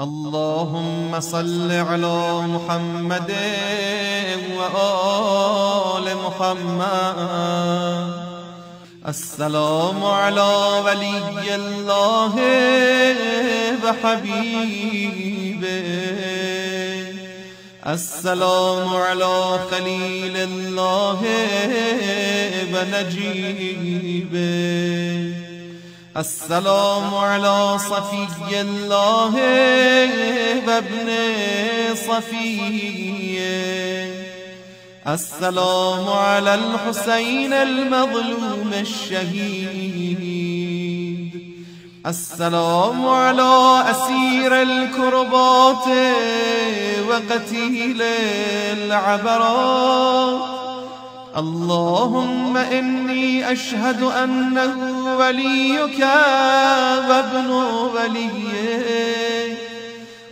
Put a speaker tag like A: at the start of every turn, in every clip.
A: اللهم صل على محمد وآل محمد. السلام على ولي الله وحبيبه، السلام على خليل الله ونجيبه، السلام على صفي الله وابن صفيه، السلام على الحسين المظلوم الشهيد، السلام على أسير الكربات وقتيل العبرات. اللهم إني أشهد أنه وليك وابن وليه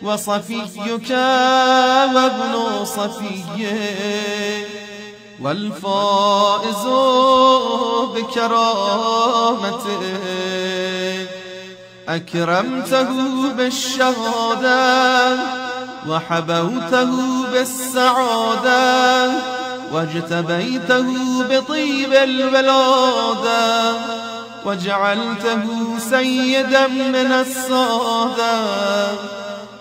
A: وصفيك وابن صفيه والفائز بكرامته، أكرمته بالشهادة وحبوته بالسعادة واجتبيته بطيب الولادة وجعلته سيدا من السادة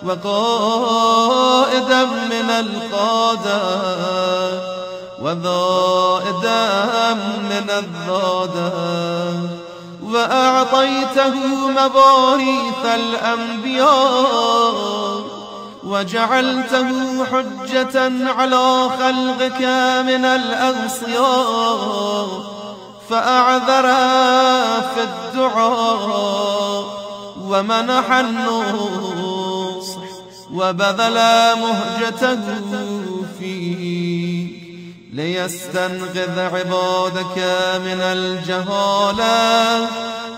A: وقائدا من القادة وذائدا من الذادة، وأعطيته مواريث الأنبياء وجعلته حجة على خلقك من الأغصياء، فأعذر في الدعاء ومنح النصح وبذل مهجته فيه ليستنقذ عبادك من الجهالة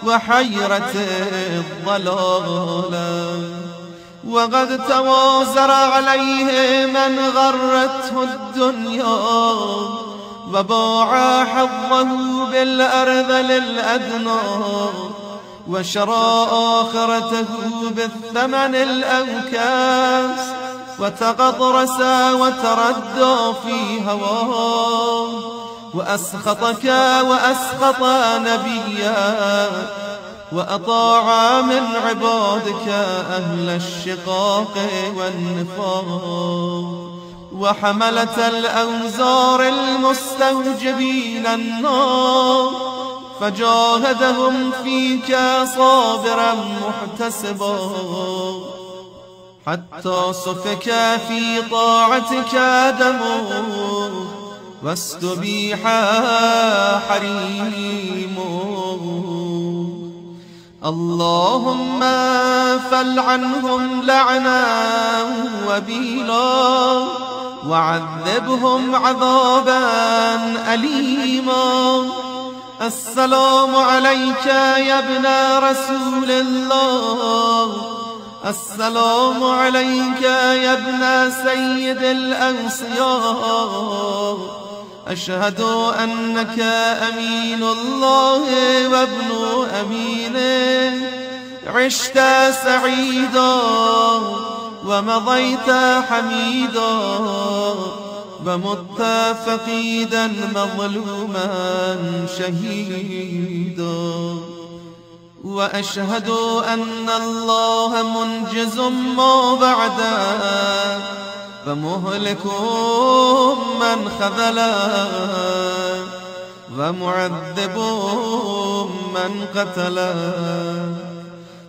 A: وحيرة الضلالة. وقد توازر عليه من غرته الدنيا وباع حظه بالأرذل الأدنى وشرى آخرته بالثمن الأوكاس وتغطرس وتردى في هواه وأسخطك وأسخط نبيا وأطاع من عبادك أهل الشقاق والنفاق وحملة الأوزار المستوجبين النار، فجاهدهم فيك صابرا محتسبا حتى سفك في طاعتك دمه واستبيح حريمه. اللهم فلعنهم لعنا وبيلا وعذبهم عذابا أليما. السلام عليك يا ابن رسول الله، السلام عليك يا ابن سيد الأنصياء، أشهد أنك أمين الله وابن أمينه، عشت سعيدا ومضيت حميدا ومت فقيدا مظلوما شهيدا. وأشهد أن الله منجز ما بعده ومهلك من خذله ومعذب من قتله.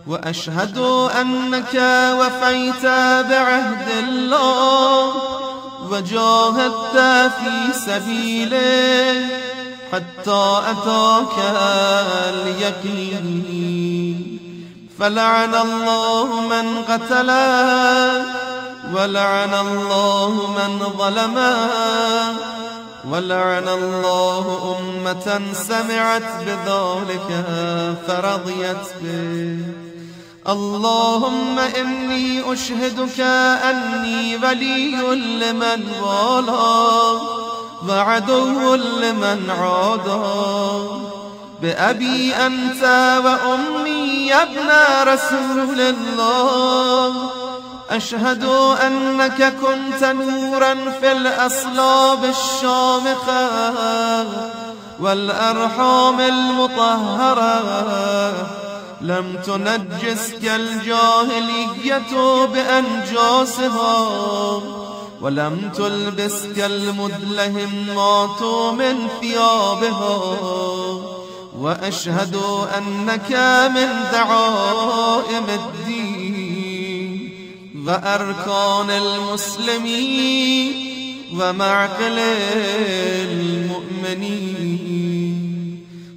A: وأشهد أنك وفيت بعهد الله وجاهدت في سبيله حتى أتاك اليقين، فلعن الله من قتله ولعن الله من ظلمه ولعن الله أمة سمعت بذلك فرضيت به. اللهم إني أشهدك أني ولي لمن والاه وعدو لمن عاداه، بأبي أنت وأمي يا ابن رسول الله، أشهد أنك كنت نورا في الأصلاب الشامخة والأرحام المطهرة، لم تنجسك الجاهلية بأنجاسها، ولم تلبسك المدلهمات من ثيابها. وأشهد أنك من دعائم الدين وأركان المسلمين ومعقل المؤمنين.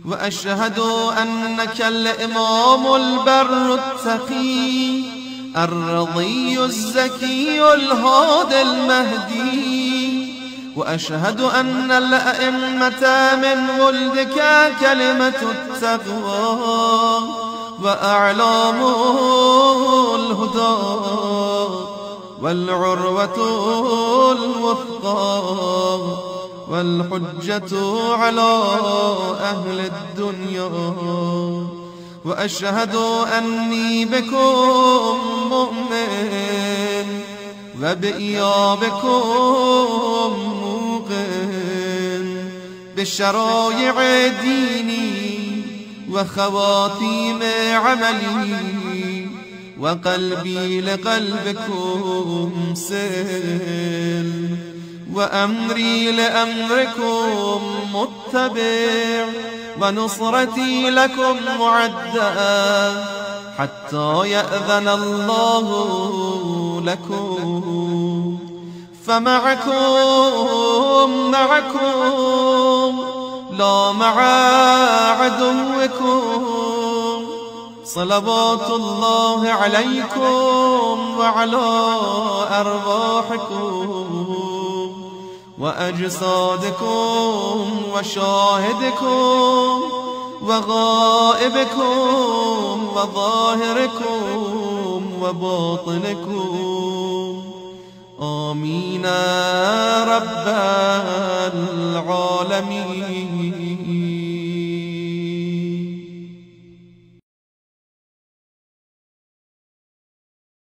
A: وأشهد أنك الإمام البر التقي الرضي الزكي الهادي المهدي. وأشهد أن الأئمة من ولدك كلمة التقوى وأعلام الهدى والعروة الوثقى والحجة على أهل الدنيا. وأشهد أني بكم مؤمن وبإيابكم موقن بشرائع ديني وخواتيم عملي، وقلبي لقلبكم سل، وأمري لأمركم متبع، ونصرتي لكم معدة حتى يأذن الله لكم. فمعكم لا مع عدوكم. صلوات الله عليكم وعلى أرواحكم وأجسادكم وشاهدكم وغائبكم وظاهركم وباطنكم. آمين رب العالمين.